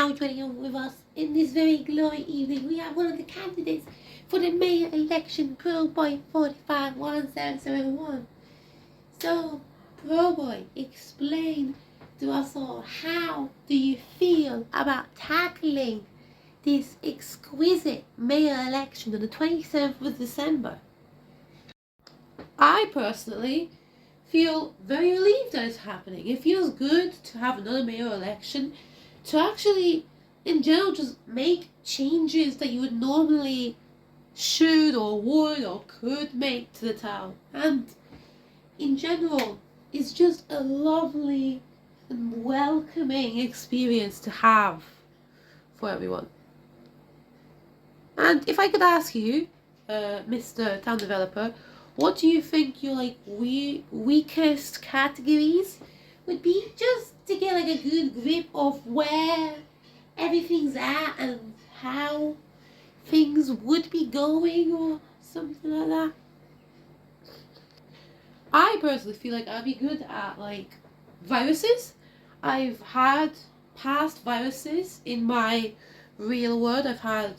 now joining in with us in this very glorious evening, we have one of the candidates for the mayor election, Pro Boy 451771. So, Pro Boy, explain to us all, how do you feel about tackling this exquisite mayor election on the 27th of December? I personally feel very relieved that it's happening. It feels good to have another mayor election, to actually, in general, just make changes that you would normally should or would or could make to the town. And in general, it's just a lovely and welcoming experience to have for everyone. And if I could ask you, Mr. Town Developer, what do you think your weakest categories would be, just to get a good grip of where everything's at and how things would be going or something like that? I personally feel like I'd be good at viruses. I've had past viruses in my real world. I've had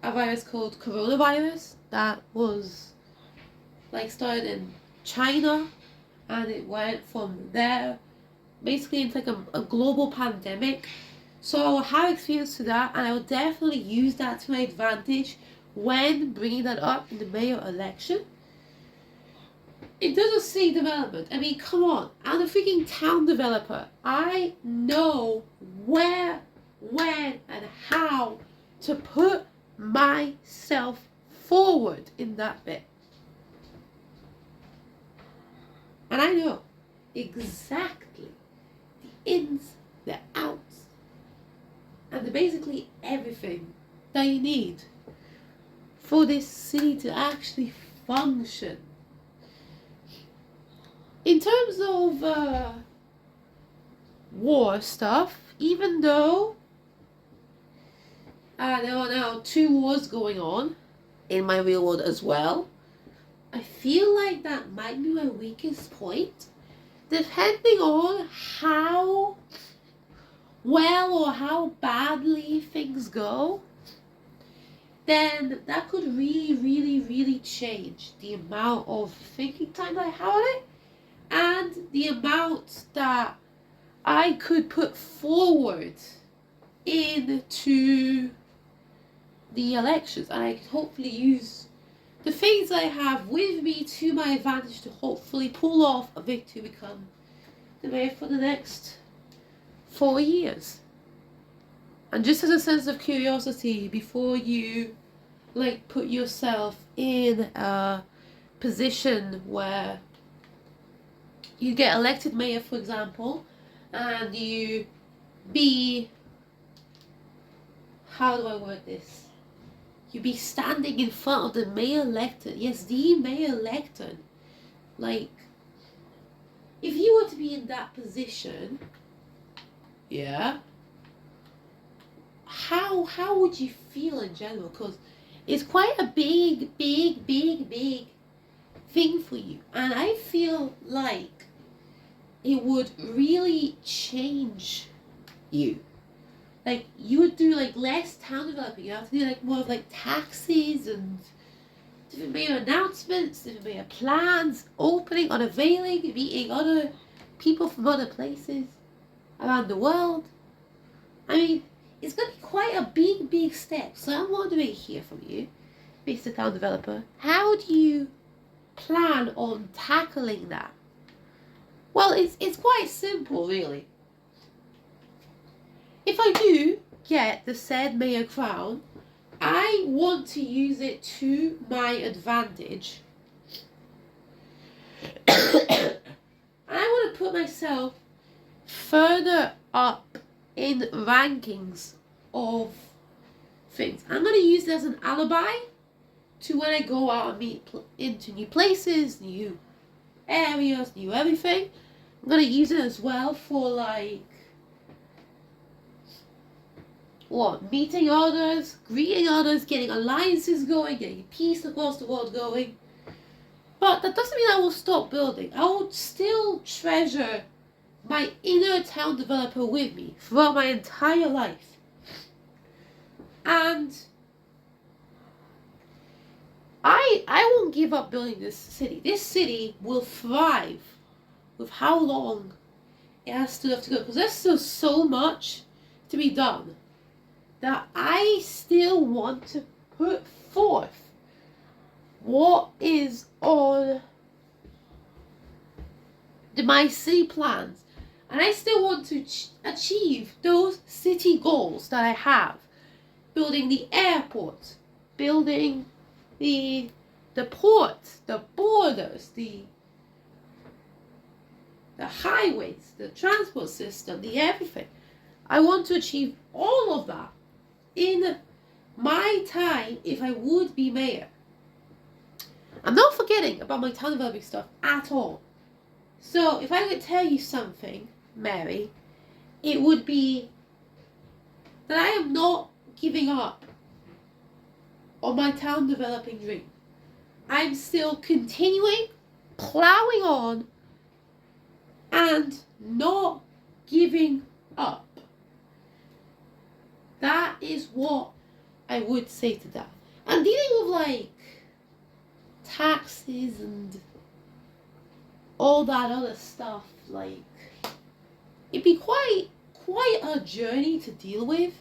a virus called coronavirus that was started in China, and it went from there basically into a global pandemic. So I have experience to that, and I will definitely use that to my advantage when bringing that up in the mayor election. In terms of city development, I mean, come on, I'm a freaking town developer. I know where, when, and how to put myself forward in that bit. And I know exactly the ins, the outs, and basically everything that you need for this city to actually function. In terms of war stuff, even though there are now 2 wars going on in my real world as well, I feel like that might be my weakest point. Depending on how well or how badly things go, then that could really change the amount of thinking time that I have on it, and the amount that I could put forward into the elections. And I could hopefully use the things I have with me to my advantage to hopefully pull off a victory, become the mayor for the next 4 years. And just as a sense of curiosity, before you put yourself in a position where you get elected mayor, for example, and you be, how do I word this? You be standing in front of the mayor lectern. Yes, the mayor lectern. If you were to be in that position, yeah, how would you feel in general? Because it's quite a big thing for you. And I feel like it would really change you. You would do less town developing. You have to do more of taxes and different mayor announcements, different mayor plans, opening, unveiling, meeting other people from other places around the world. I mean, it's going to be quite a big step. So I'm wondering here from you, Mr. Town Developer, how do you plan on tackling that? Well, it's quite simple, really. If I do get the said mayor crown, I want to use it to my advantage. And I want to put myself further up in rankings of things. I'm going to use it as an alibi to when I go out and meet into new places, new areas, new everything. I'm going to use it as well for meeting others, greeting others, getting alliances going, getting peace across the world going. But that doesn't mean I will stop building. I will still treasure my inner town developer with me throughout my entire life. And I won't give up building this city. This city will thrive with how long it has still have to go. Because there's still so much to be done that I still want to put forth what is on my city plans. And I still want to achieve those city goals that I have. Building the airport, building the ports, the borders, the highways, the transport system, the everything. I want to achieve all of that in my time if I would be mayor. I'm not forgetting about my town developing stuff at all. So if I could tell you something, Mary, it would be that I am not giving up on my town developing dream. I'm still continuing, plowing on, and not giving up. That is what I would say to that. And dealing with like taxes and all that other stuff, like it'd be quite a journey to deal with.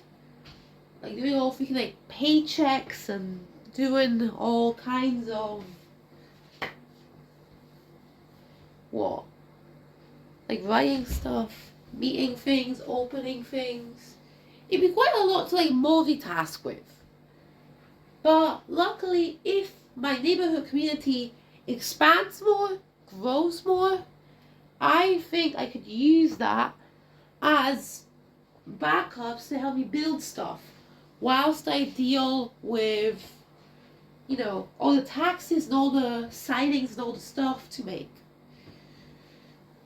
Like doing all freaking like paychecks and doing all kinds of what? Like writing stuff, meeting things, opening things. It'd be quite a lot to like multitask with. But luckily, if my neighborhood community expands more, grows more, I think I could use that as backups to help me build stuff whilst I deal with, you know, all the taxes and all the signings and all the stuff to make.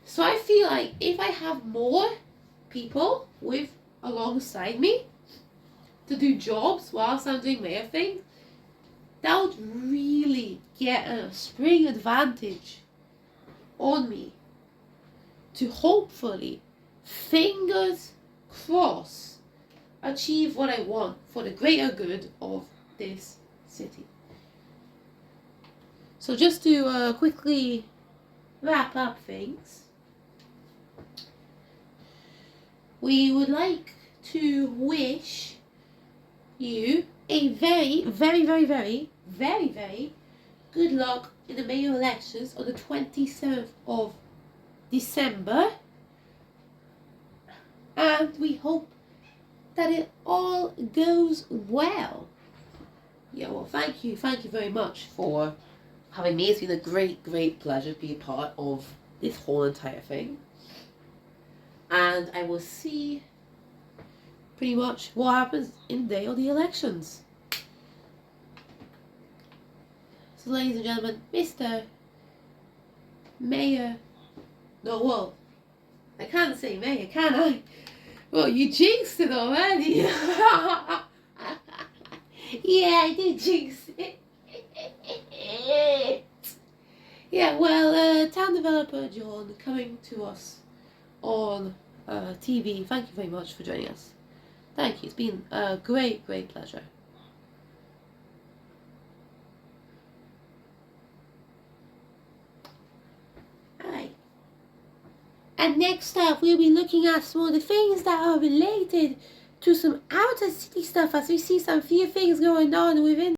So I feel like if I have more people with alongside me to do jobs whilst I'm doing mayor things, that would really get a spring advantage on me to hopefully, fingers crossed, achieve what I want for the greater good of this city. So just to quickly wrap up things, we would like to wish you a very, very, very, very, very, very good luck in the mayor elections on the 27th of December. And we hope that it all goes well. Yeah, well, thank you very much for having me. It's been a great, great pleasure to be a part of this whole entire thing. And I will see pretty much what happens in the day of the elections. So, ladies and gentlemen, Mr. Mayor, no, well, I can't say mayor, can I? Well, you jinxed it already. Yeah, I did jinx it. Yeah, well, town developer John coming to us on TV. Thank you very much for joining us. Thank you. It's been a great, great pleasure. Alright. And next up, we'll be looking at some of the things that are related to some outer city stuff as we see some few things going on within